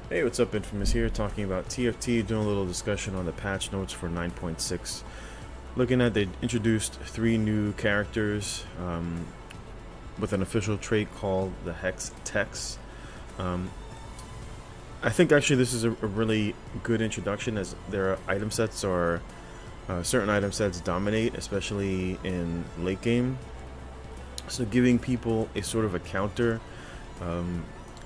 Hey, what's up? Infamous here, talking about TFT, doing a little discussion on the patch notes for 9.6. Looking at, they introduced 3 new characters with an official trait called the HexTech+. I think actually this is a really good introduction, as their item sets are certain item sets dominate, especially in late game. So giving people a sort of a counter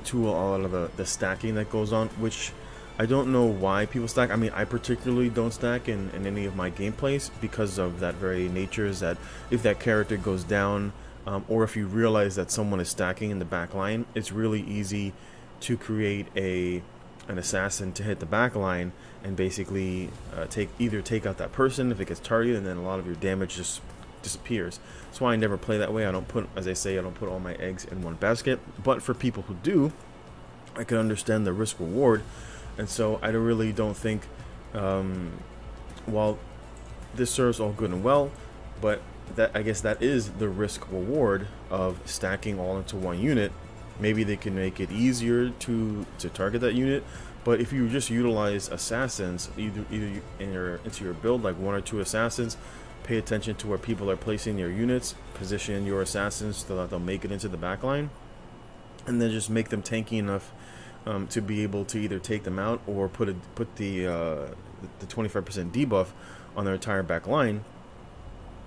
to a lot of the stacking that goes on, which I don't know why people stack. I mean, I particularly don't stack in any of my gameplays because of that very nature, is that if that character goes down, or if you realize that someone is stacking in the back line, it's really easy to create an assassin to hit the back line and basically either take out that person if it gets targeted, and then a lot of your damage just disappears. That's why I never play that way. I don't put, as I say, I don't put all my eggs in one basket. But for people who do, I can understand the risk reward, and so I really don't think, while this serves all good and well, but that, I guess that is the risk reward of stacking all into one unit. Maybe they can make it easier to target that unit, but if you just utilize assassins either into your build, like 1 or 2 assassins, pay attention to where people are placing their units, position your assassins so that they'll make it into the backline, and then just make them tanky enough to be able to either take them out or put the 25% debuff on their entire back line,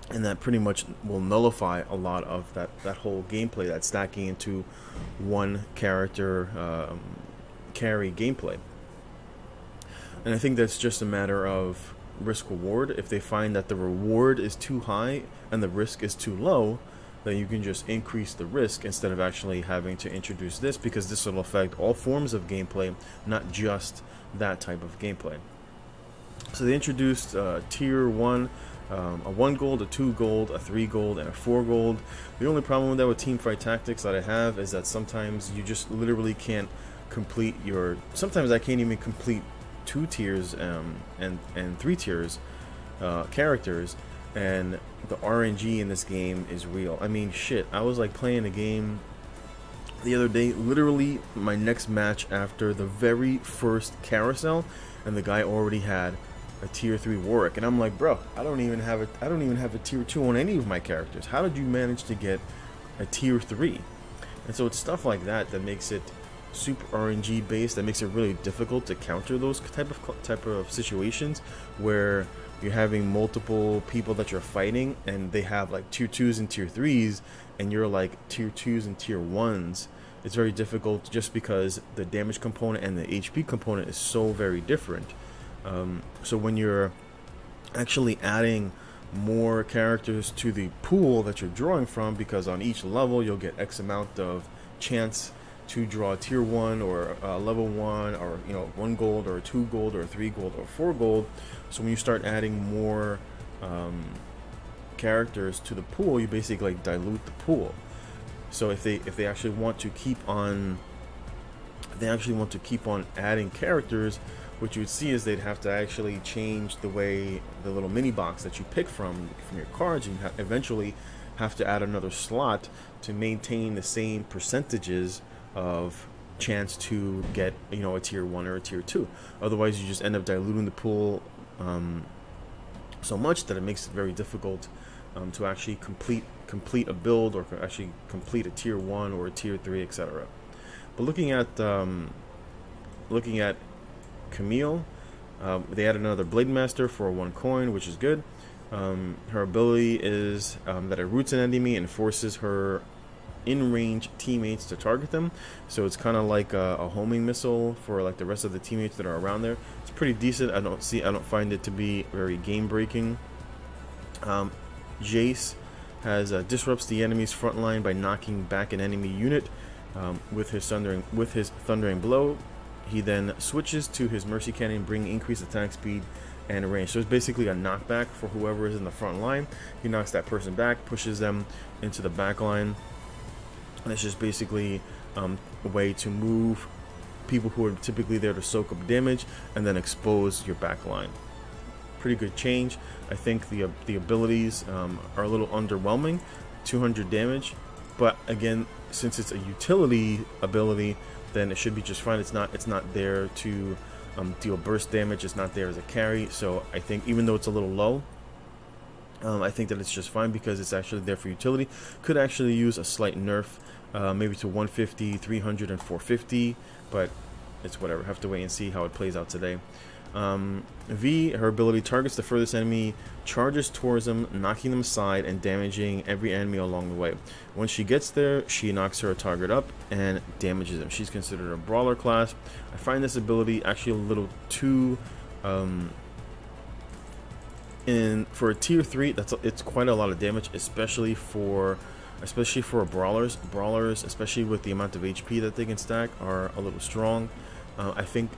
and that pretty much will nullify a lot of that whole gameplay, that stacking into one character carry gameplay. And I think that's just a matter of risk reward. If they find that the reward is too high and the risk is too low, then you can just increase the risk instead of actually having to introduce this, because this will affect all forms of gameplay, not just that type of gameplay. So they introduced tier 1, a 1 gold, a 2 gold, a 3 gold, and a 4 gold. The only problem with that, with Teamfight tactics, that I have is that sometimes you just literally can't complete your, sometimes I can't even complete 2 tiers and 3 tiers characters, and the RNG in this game is real. I mean, shit, I was like playing a game the other day, literally my next match after the very first carousel, and the guy already had a tier 3 Warwick, and I'm like, bro, I don't even have a tier 2 on any of my characters. How did you manage to get a tier 3? And so it's stuff like that that makes it super RNG based, that makes it really difficult to counter those type of situations where you're having multiple people that you're fighting and they have like tier 2s and tier 3s, and you're like tier 2s and tier 1s. It's very difficult just because the damage component and the HP component is so very different. So when you're actually adding more characters to the pool that you're drawing from, because on each level you'll get X amount of chance to draw a tier 1 or level 1, or 1 gold or 2 gold or 3 gold or 4 gold. So when you start adding more characters to the pool, you basically like dilute the pool. So if they actually want to keep on adding characters, what you would see is they'd have to actually change the way the little mini box that you pick from your cards, and you eventually have to add another slot to maintain the same percentages of chance to get a tier 1 or a tier 2. Otherwise you just end up diluting the pool so much that it makes it very difficult to actually complete a build, or actually complete a tier 1 or a tier 3, etc. But looking at Camille, they added another Blade Master for 1 coin, which is good. Her ability is that it roots an enemy and forces her in-range teammates to target them. So it's kind of like a homing missile for like the rest of the teammates that are around there. It's pretty decent. I don't find it to be very game breaking. Jace has disrupts the enemy's front line by knocking back an enemy unit with his thundering blow. He then switches to his Mercy Cannon, bringing increased attack speed and range. So it's basically a knockback for whoever is in the front line. He knocks that person back, pushes them into the back line, and it's just basically a way to move people who are typically there to soak up damage and then expose your back line. Pretty good change. I think the abilities are a little underwhelming. 200 damage, but again, since it's a utility ability, then it should be just fine. It's not there to deal burst damage. It's not there as a carry. So I think even though it's a little low, I think that it's just fine because it's actually there for utility. Could actually use a slight nerf, maybe to 150, 300, and 450, but it's whatever. Have to wait and see how it plays out today. V, her ability targets the furthest enemy, charges towards them, knocking them aside and damaging every enemy along the way. Once she gets there, she knocks her target up and damages them. She's considered a brawler class. I find this ability actually a little too for a tier 3, it's quite a lot of damage, especially for brawlers. Brawlers, especially with the amount of HP that they can stack, are a little strong. I think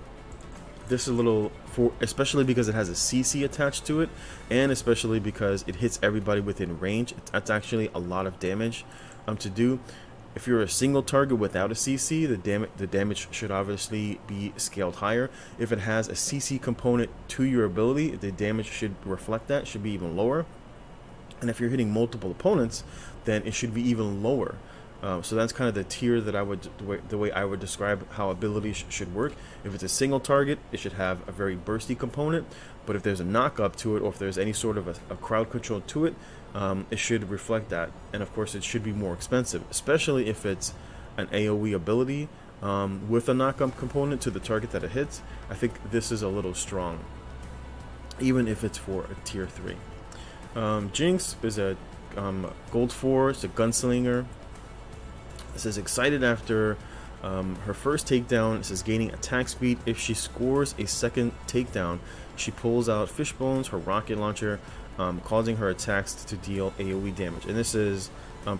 this is a little, especially because it has a CC attached to it, and especially because it hits everybody within range. That's actually a lot of damage to do. If you're a single target without a CC, the damage should obviously be scaled higher. If it has a CC component to your ability, the damage should reflect that, should be even lower. And if you're hitting multiple opponents, then it should be even lower. So that's kind of the tier that the way I would describe how abilities should work. If it's a single target, it should have a very bursty component. But if there's a knock up to it, or if there's any sort of a crowd control to it, it should reflect that. And of course, it should be more expensive, especially if it's an AoE ability with a knock-up component to the target that it hits. I think this is a little strong, even if it's for a tier 3. Jinx is a gold 4. It's a gunslinger. It says excited after her first takedown. It says gaining attack speed. If she scores a second takedown, she pulls out Fishbones, her rocket launcher, causing her attacks to deal AoE damage. And this is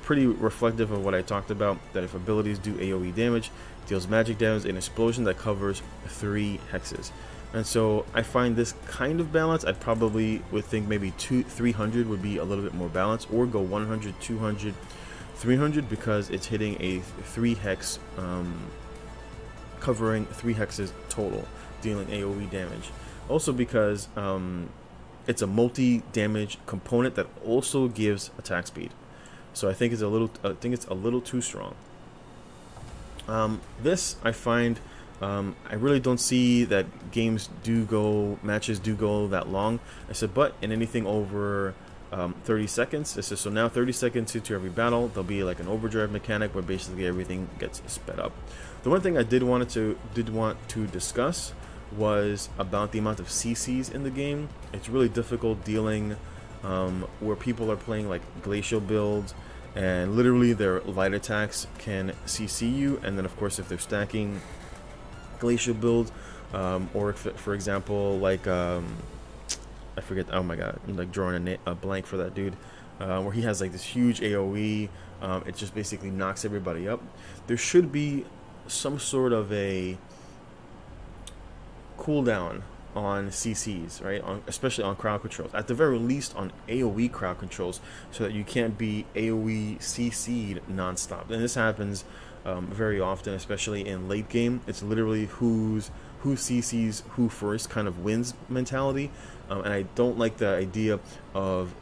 pretty reflective of what I talked about, that if abilities do AoE damage, deals magic damage, an explosion that covers 3 hexes. And so I find this kind of balanced. I probably would think maybe 300 would be a little bit more balanced, or go 100, 200, 300, because it's hitting a 3 hex, covering 3 hexes total, dealing AoE damage. Also because it's a multi-damage component that also gives attack speed. So I think it's a little too strong. This I find I really don't see that matches do go that long. I said, but in anything over 30 seconds, it says, so now 30 seconds into every battle, there'll be like an overdrive mechanic where basically everything gets sped up. The one thing I did want to discuss was about the amount of CCs in the game. It's really difficult dealing where people are playing like glacial builds, and literally their light attacks can CC you, and then of course if they're stacking glacial build, or if, for example, like I forget, oh my god, I'm like drawing a blank for that dude, where he has like this huge AoE, it just basically knocks everybody up. There should be some sort of a cooldown on CCs, right? Especially on crowd controls, at the very least on AoE crowd controls, so that you can't be AoE CC'd non-stop. And this happens very often, especially in late game. It's literally who CCs who first kind of wins mentality, and I don't like the idea of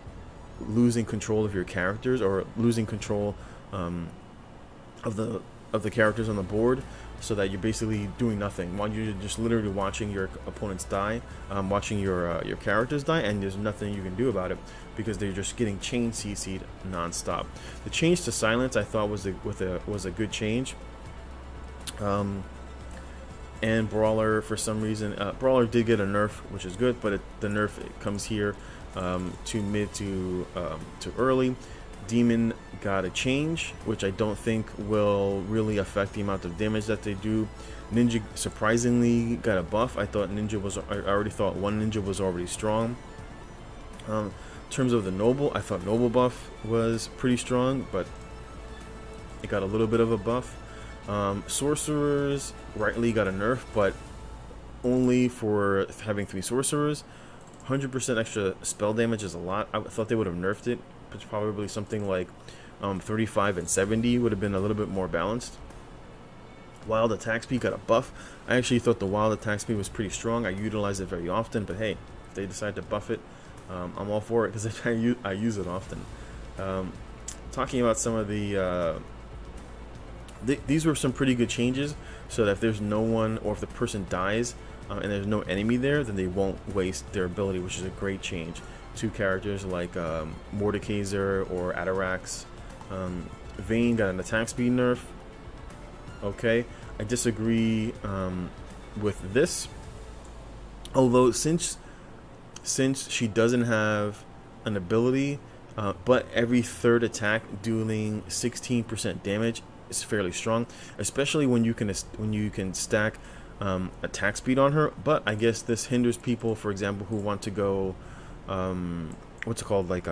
losing control of your characters, or losing control of the characters on the board, so that you're basically doing nothing while you're just literally watching your opponents die, watching your characters die, and there's nothing you can do about it because they're just getting chain CC'd non-stop. The change to silence I thought was a good change. And Brawler, for some reason, Brawler did get a nerf, which is good, but the nerf comes here too mid to early. Demon got a change, which I don't think will really affect the amount of damage that they do. Ninja surprisingly got a buff. I already thought one Ninja was already strong. In terms of the Noble, I thought Noble buff was pretty strong, but it got a little bit of a buff. Sorcerers rightly got a nerf, but only for having 3 sorcerers. 100% extra spell damage is a lot. I thought they would have nerfed it. It's probably something like 35 and 70 would have been a little bit more balanced. Wild attack speed got a buff. I actually thought the wild attack speed was pretty strong. I utilize it very often, but hey, if they decide to buff it, I'm all for it, because I use it often. Talking about some of the these were some pretty good changes, so that if there's no one, or if the person dies and there's no enemy there, then they won't waste their ability, which is a great change. Two characters like Mordekaiser or Atarax. Vayne got an attack speed nerf. Okay, I disagree with this. Although since she doesn't have an ability, but every third attack dealing 16% damage is fairly strong, especially when you can stack attack speed on her. But I guess this hinders people, for example, who want to go what's it called, like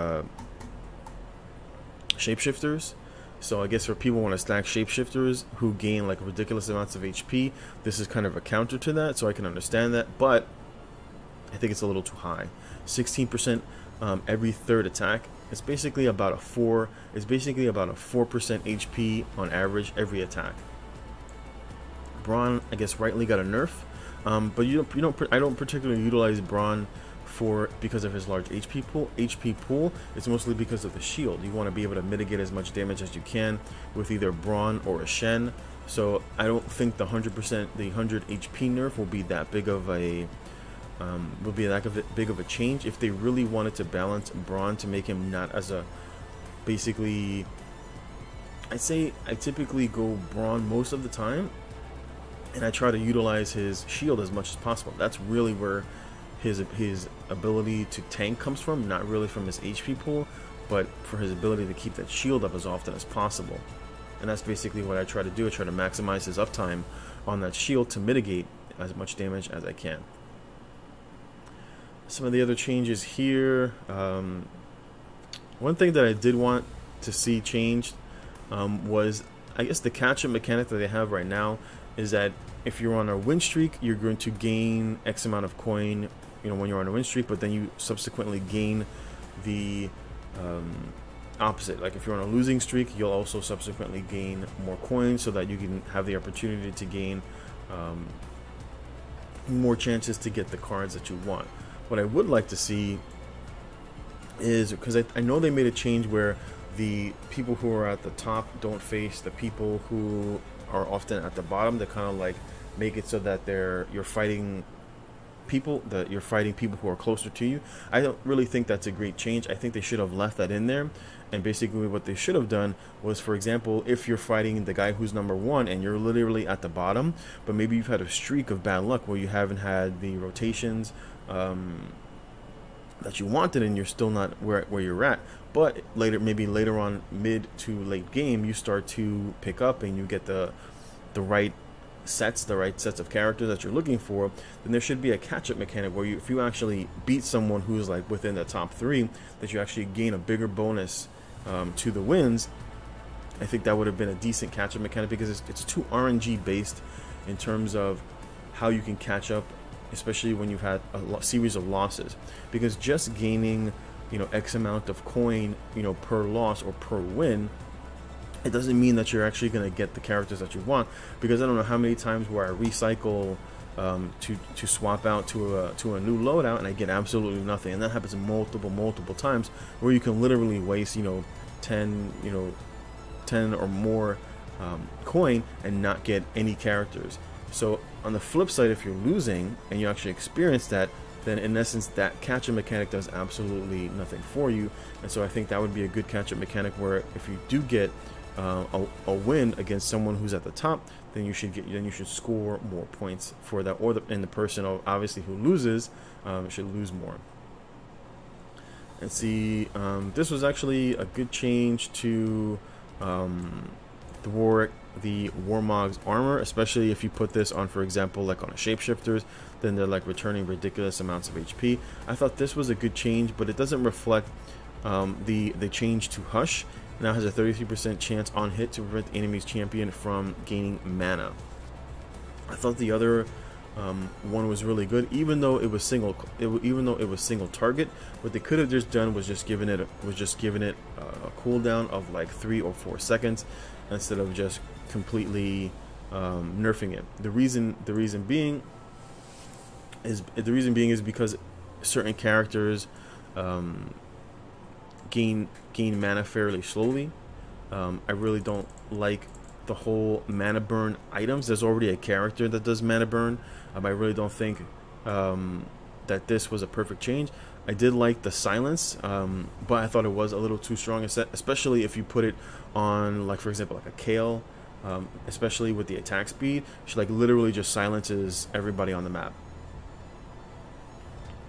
shapeshifters. So I guess for people who want to stack shapeshifters who gain like ridiculous amounts of HP, this is kind of a counter to that, so I can understand that, but I think it's a little too high. 16% every third attack. It's basically about a 4%. It's basically about a 4% HP on average every attack. Braun, I guess, rightly got a nerf, but I don't particularly utilize Braun because of his large HP pool. It's mostly because of the shield. You want to be able to mitigate as much damage as you can with either Braun or a Shen. So I don't think the 100% HP nerf will be that big of a big of a change. If they really wanted to balance Braun to make him not as a, basically, I typically go Braun most of the time, and I try to utilize his shield as much as possible. That's really where his ability to tank comes from, not really from his HP pool, but for his ability to keep that shield up as often as possible. And that's basically what I try to do. I try to maximize his uptime on that shield to mitigate as much damage as I can. Some of the other changes here. One thing that I did want to see changed was, I guess, the catch-up mechanic that they have right now is that if you're on a win streak, you're going to gain X amount of coin, when you're on a win streak, but then you subsequently gain the opposite. Like if you're on a losing streak, you'll also subsequently gain more coins, so that you can have the opportunity to gain more chances to get the cards that you want. What I would like to see is, because I know they made a change where the people who are at the top don't face the people who are often at the bottom, to kind of like make it so that you're fighting people who are closer to you. I don't really think that's a great change. I think they should have left that in there, and basically what they should have done was, for example, if you're fighting the guy who's number 1 and you're literally at the bottom, but maybe you've had a streak of bad luck where you haven't had the rotations that you wanted, and you're still not where you're at, but maybe later on, mid to late game, you start to pick up and you get the right sets of characters that you're looking for, then there should be a catch-up mechanic where if you actually beat someone who's like within the top 3, that you actually gain a bigger bonus to the wins. I think that would have been a decent catch-up mechanic, because it's too RNG based in terms of how you can catch up, especially when you've had a series of losses, because just gaining X amount of coin per loss or per win, it doesn't mean that you're actually going to get the characters that you want. Because I don't know how many times where I recycle to swap out to a new loadout and I get absolutely nothing, and that happens multiple times, where you can literally waste 10 or more coin and not get any characters. So on the flip side, if you're losing and you actually experience that, then in essence that catch-up mechanic does absolutely nothing for you. And so I think that would be a good catch-up mechanic, where if you do get a win against someone who's at the top, then you should score more points for that, and the person obviously who loses should lose more. And see, this was actually a good change to the Warmog's armor, especially if you put this on, for example, like on a shapeshifters, then they're like returning ridiculous amounts of HP. I thought this was a good change, but it doesn't reflect the change to Hush. Now has a 33% chance on hit to prevent the enemy's champion from gaining mana. I thought the other one was really good, even though it was single target. What they could have just done was just given it a cooldown of like 3 or 4 seconds, instead of just completely nerfing it. The reason being is because certain characters gain mana fairly slowly. I really don't like the whole mana burn items. There's already a character that does mana burn. I really don't think that this was a perfect change. I did like the silence, but I thought it was a little too strong, especially if you put it on, like, for example, like a Kale, especially with the attack speed. She like literally just silences everybody on the map.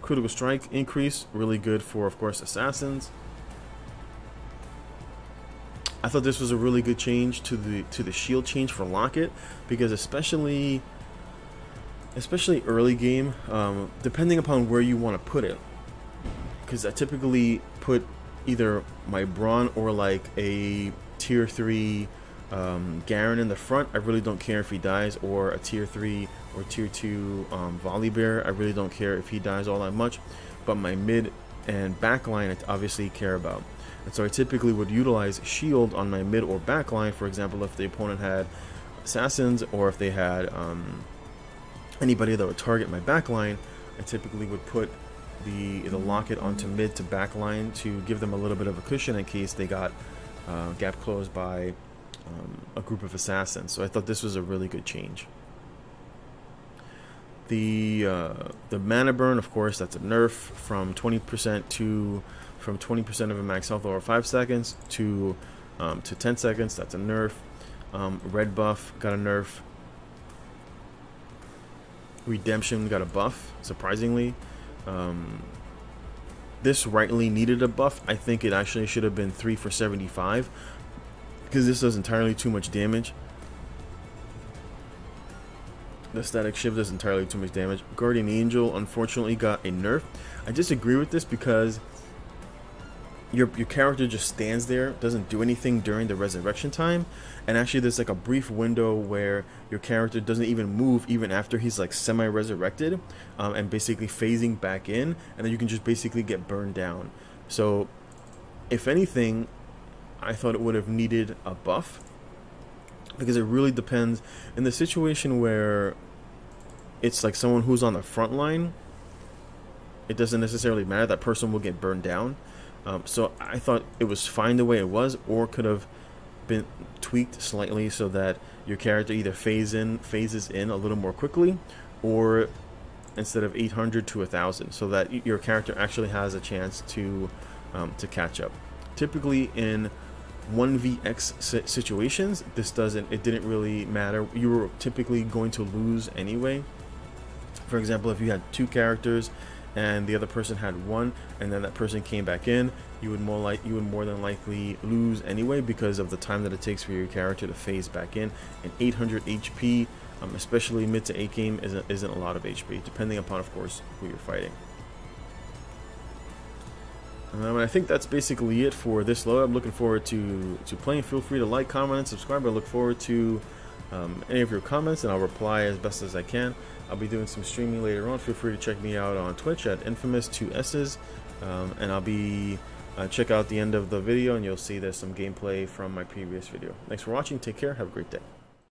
Critical strike increase, really good for, of course, assassins. I thought this was a really good change to the shield change for Locket, because especially early game, depending upon where you want to put it, because I typically put either my Brawn or like a tier 3 Garen in the front. I really don't care if he dies, or a tier 3 or tier 2 Volley Bear. I really don't care if he dies all that much, but my mid and back line I obviously care about. And so I typically would utilize shield on my mid or back line. For example, if the opponent had assassins, or if they had anybody that would target my back line, I typically would put the Locket onto mid to back line to give them a little bit of a cushion in case they got gap closed by a group of assassins. So I thought this was a really good change. The mana burn, of course, that's a nerf from 20% of a max health over 5 seconds to 10 seconds. That's a nerf. Red buff got a nerf. Redemption got a buff, surprisingly. This rightly needed a buff. I think it actually should have been 3 for 75, because this does entirely too much damage. The static shift does entirely too much damage. Guardian Angel unfortunately got a nerf. I disagree with this, because your character just stands there, doesn't do anything during the resurrection time, and actually there's like a brief window where your character doesn't even move even after he's like semi-resurrected, and basically phasing back in, and then you can just basically get burned down. So if anything, I thought it would have needed a buff, because it really depends in the situation where it's like someone who's on the front line. It doesn't necessarily matter, that person will get burned down. So I thought it was fine the way it was, or could have been tweaked slightly so that your character either phases in a little more quickly, or instead of 800 to 1000, so that your character actually has a chance to catch up. Typically in 1vx situations, it didn't really matter. You were typically going to lose anyway. For example, if you had 2 characters and the other person had 1, and then that person came back in, you would more than likely lose anyway, because of the time that it takes for your character to phase back in. And 800 HP, especially mid to 8 game, isn't a lot of HP, depending upon, of course, who you're fighting. I think that's basically it for this load. I'm looking forward to playing. Feel free to like, comment, and subscribe. I look forward to any of your comments, and I'll reply as best as I can. I'll be doing some streaming later on. Feel free to check me out on Twitch at Infamous2S's, and I'll be check out the end of the video, and you'll see there's some gameplay from my previous video. Thanks for watching. Take care. Have a great day.